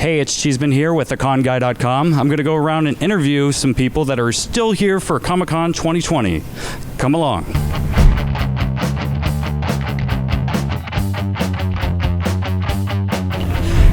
Hey, it's Cheeseman here with theconguy.com. I'm going to go around and interview some people that are still here for Comic-Con 2020. Come along.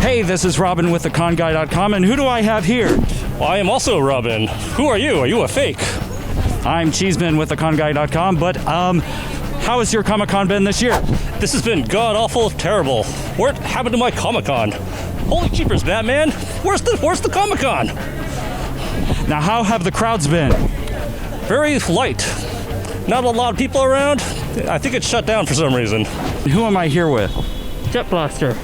Hey, this is Robin with theconguy.com, and who do I have here? Well, I am also Robin. Who are you? Are you a fake? I'm Cheeseman with theconguy.com, but how has your Comic-Con been this year? This has been god-awful terrible. What happened to my Comic-Con? Holy jeepers, Batman! Where's the Comic-Con? Now, how have the crowds been? Very light. Not a lot of people around. I think it's shut down for some reason. Who am I here with? Jet Blaster.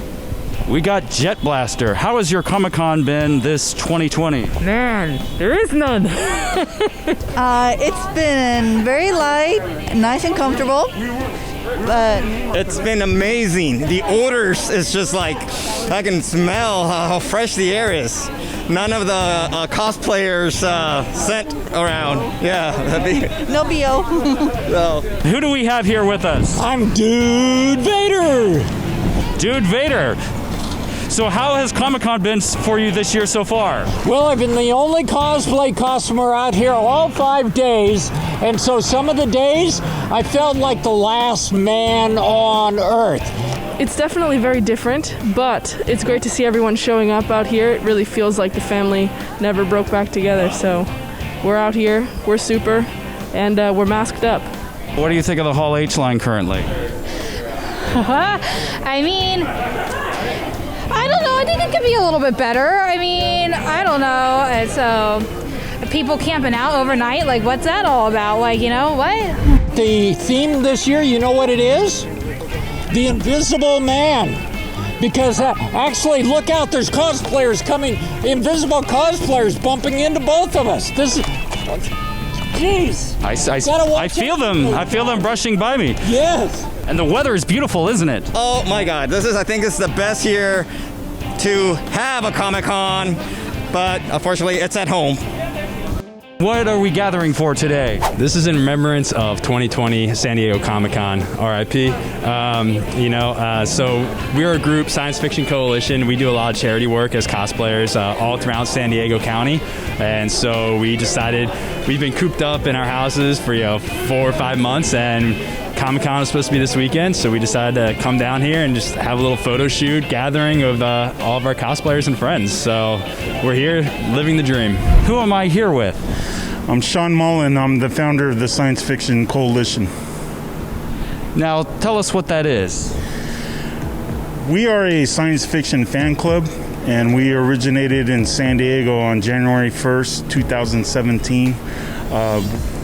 We got Jet Blaster. How has your Comic-Con been this 2020? Man, there is none. It's been very light, nice and comfortable, but it's been amazing. The odors is just like, I can smell how fresh the air is. None of the cosplayers scent around. Yeah, no BO. So. Who do we have here with us? I'm Dude Vader. Dude Vader. So how has Comic-Con been for you this year so far? Well, I've been the only cosplay customer out here all 5 days, and so some of the days I felt like the last man on Earth. It's definitely very different, but it's great to see everyone showing up out here. It really feels like the family never broke back together. So we're out here, we're super, and we're masked up. What do you think of the Hall H line currently? I mean, I don't know. I think it could be a little bit better. I mean, I don't know. So people camping out overnight, like what's that all about? Like, you know, what? The theme this year, you know what it is? The Invisible Man. Because actually, look out, there's cosplayers coming, invisible cosplayers bumping into both of us. This is, jeez. I feel them. I feel them brushing by me. Yes. And the weather is beautiful, isn't it? Oh my God, I think this is the best year to have a Comic-Con, but unfortunately it's at home. What are we gathering for today? This is in remembrance of 2020 San Diego Comic-Con, RIP. So we're a group, Science Fiction Coalition. We do a lot of charity work as cosplayers all throughout San Diego County. And so we decided, we've been cooped up in our houses for 4 or 5 months, and Comic-Con is supposed to be this weekend, so we decided to come down here and just have a little photo shoot gathering of all of our cosplayers and friends. So we're here living the dream. Who am I here with? I'm Sean Mullen. I'm the founder of the Science Fiction Coalition. Now, tell us what that is. We are a science fiction fan club, and we originated in San Diego on January 1st, 2017.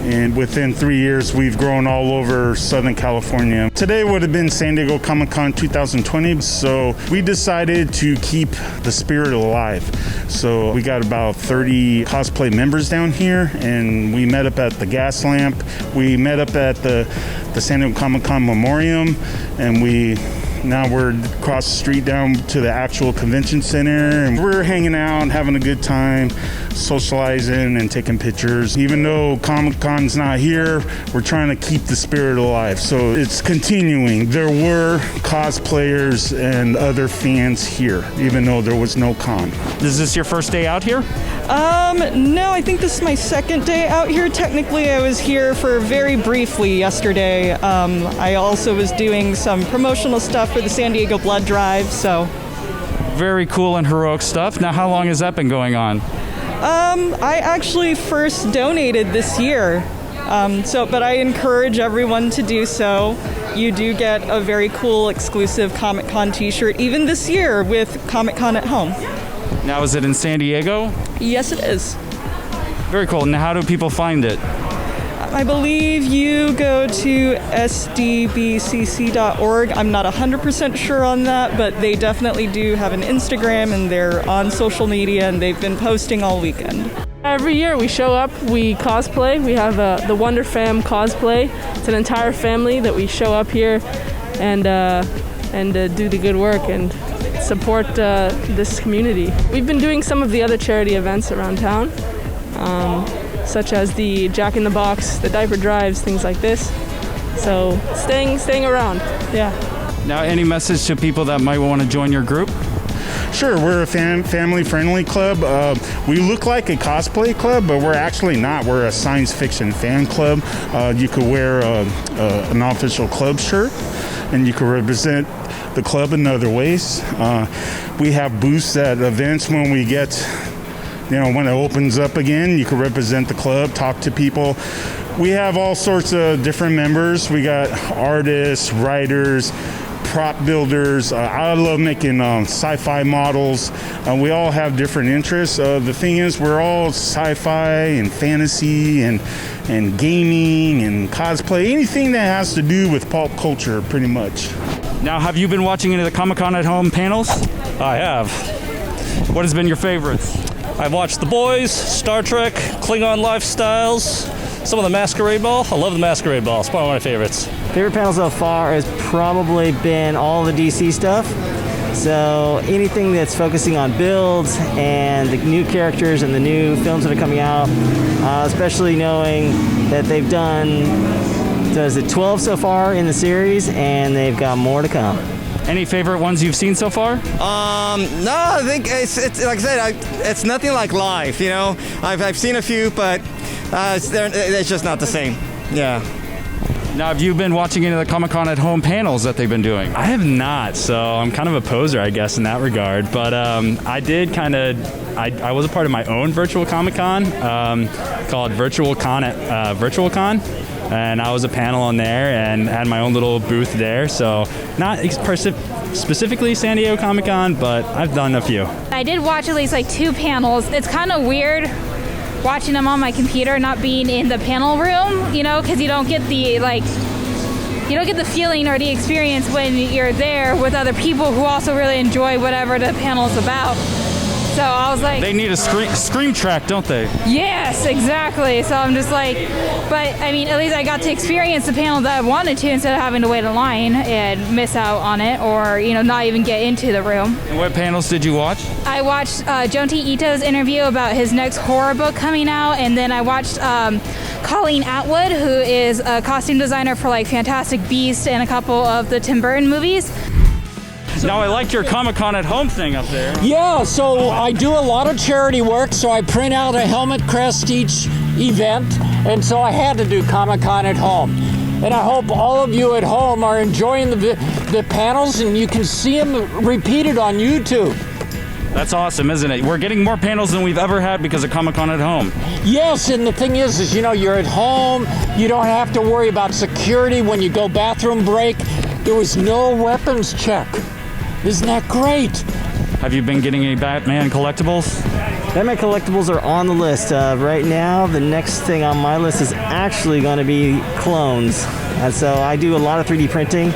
And within 3 years, we've grown all over Southern California. Today would have been San Diego Comic-Con 2020, so we decided to keep the spirit alive. So we got about 30 cosplay members down here, and we met up at the Gas Lamp. We met up at the San Diego Comic-Con Memoriam, and now we're across the street down to the actual convention center, and we're hanging out, having a good time, socializing and taking pictures. Even though Comic-Con's not here, we're trying to keep the spirit alive. So it's continuing. There were cosplayers and other fans here, even though there was no con. Is this your first day out here? No, I think this is my second day out here. Technically, I was here for very briefly yesterday. I also was doing some promotional stuff for the San Diego Blood Drive, so. Very cool and heroic stuff. Now, how long has that been going on? I actually first donated this year, but I encourage everyone to do so. You do get a very cool exclusive Comic-Con t-shirt, even this year with Comic-Con at Home. Now, is it in San Diego? Yes, it is. Very cool. Now, how do people find it? I believe you go to sdbcc.org. I'm not 100% sure on that, but they definitely do have an Instagram, and they're on social media, and they've been posting all weekend. Every year we show up, we cosplay. We have the Wonder Fam cosplay. It's an entire family that we show up here and do the good work and support this community. We've been doing some of the other charity events around town, such as the Jack in the Box, the diaper drives, things like this. So staying around, yeah. Now, any message to people that might want to join your group? Sure, we're a family-friendly club. We look like a cosplay club, but we're actually not. We're a science fiction fan club. You could wear an official club shirt, and you can represent the club in other ways. We have booths at events when we get, when it opens up again. You can represent the club, talk to people. We have all sorts of different members. We got artists, writers, prop builders. I love making sci-fi models. We all have different interests. The thing is, we're all sci-fi and fantasy and gaming and cosplay, anything that has to do with pulp culture, pretty much. Now, have you been watching any of the Comic-Con at Home panels? I have. What has been your favorites? I've watched The Boys, Star Trek, Klingon Lifestyles, some of the Masquerade Ball. I love the Masquerade Ball. It's probably one of my favorites. Favorite panel so far has probably been all the DC stuff. So anything that's focusing on builds and the new characters and the new films that are coming out, especially knowing that they've done, 12 so far in the series, and they've got more to come. Any favorite ones you've seen so far? No, I think it's like I said, it's nothing like live. I've seen a few, but it's just not the same. Yeah. Now, have you been watching any of the Comic-Con at Home panels that they've been doing? I have not, so I'm kind of a poser, I guess, in that regard. But I did I was a part of my own virtual Comic-Con called VirtualCon at VirtualCon. And I was a panel on there and had my own little booth there. So not specifically San Diego Comic-Con, but I've done a few. I did watch at least like 2 panels. It's kind of weird watching them on my computer, not being in the panel room, because you don't get the feeling or the experience when you're there with other people who also really enjoy whatever the panel's about. So I was like... They need a scream track, don't they? Yes, exactly. So I'm just like... But, I mean, at least I got to experience the panel that I wanted to instead of having to wait in line and miss out on it or, not even get into the room. And what panels did you watch? I watched Jonti Ito's interview about his next horror book coming out, and then I watched Colleen Atwood, who is a costume designer for, Fantastic Beasts and a couple of the Tim Burton movies. Now, I like your Comic-Con at Home thing up there. Yeah, so I do a lot of charity work, so I print out a helmet crest each event, and so I had to do Comic-Con at Home. And I hope all of you at home are enjoying the panels, and you can see them repeated on YouTube. That's awesome, isn't it? We're getting more panels than we've ever had because of Comic-Con at Home. Yes, and the thing is you're at home, you don't have to worry about security when you go bathroom break. There was no weapons check. Isn't that great? Have you been getting any Batman collectibles? Batman collectibles are on the list. Right now, the next thing on my list is actually going to be clones. And so I do a lot of 3D printing.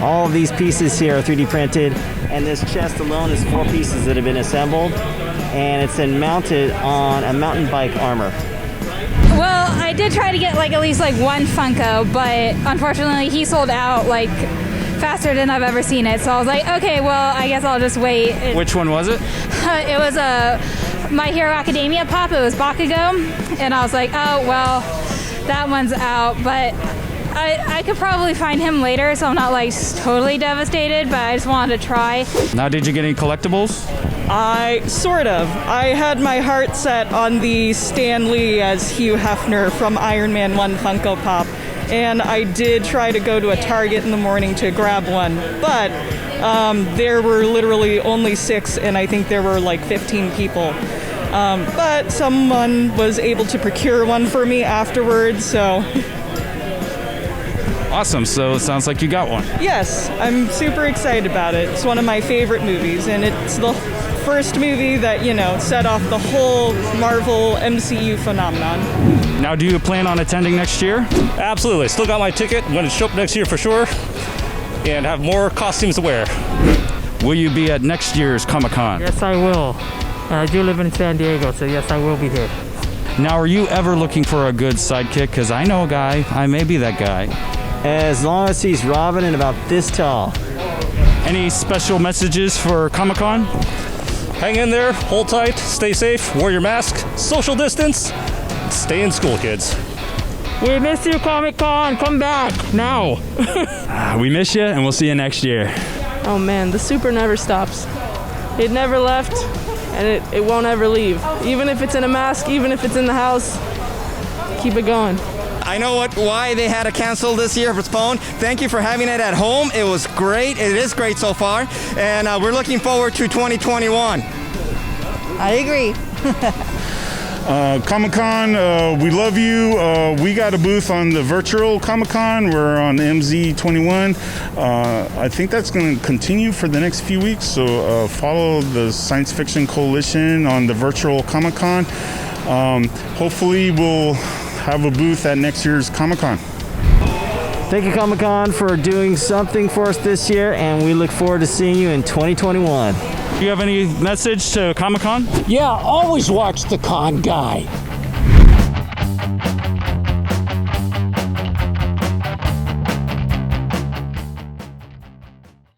All of these pieces here are 3D printed, and this chest alone is 4 pieces that have been assembled, and it's then mounted on a mountain bike armor. Well, I did try to get at least one Funko, but unfortunately he sold out faster than I've ever seen it. So I was like, okay, well, I guess I'll just wait. Which one was it? It was a My Hero Academia pop. It was Bakugo, and I was like, oh well, that one's out. But I could probably find him later, so I'm not totally devastated. But I just wanted to try. Now, did you get any collectibles? Sort of. I had my heart set on the Stan Lee as Hugh Hefner from Iron Man 1 Funko Pop. And I did try to go to a Target in the morning to grab one, but there were literally only 6, and I think there were 15 people. But someone was able to procure one for me afterwards, so... Awesome, so it sounds like you got one. Yes, I'm super excited about it. It's one of my favorite movies, and it's the first movie that, set off the whole Marvel MCU phenomenon. Now, do you plan on attending next year? Absolutely. Still got my ticket. I'm going to show up next year for sure and have more costumes to wear. Will you be at next year's Comic-Con? Yes, I will. I do live in San Diego, so yes, I will be here. Now, are you ever looking for a good sidekick? Because I know a guy. I may be that guy. As long as he's Robin and about this tall. Any special messages for Comic-Con? Hang in there, hold tight, stay safe, wear your mask, social distance, stay in school, kids. We miss you, Comic-Con. Come back now. We miss you, and we'll see you next year. Oh man, the super never stops. It never left, and it won't ever leave. Even if it's in a mask, even if it's in the house, keep it going. I know why they had to cancel this year, postpone. Thank you for having it at home. It was great. It is great so far, and we're looking forward to 2021. I agree. Comic-Con, we love you. We got a booth on the virtual Comic-Con. We're on MZ21. I think that's going to continue for the next few weeks, so follow the Science Fiction Coalition on the virtual Comic-Con. Hopefully we'll have a booth at next year's Comic-Con. Thank you, Comic-Con, for doing something for us this year, and we look forward to seeing you in 2021. Do you have any message to Comic-Con? Yeah, always watch the Con Guy.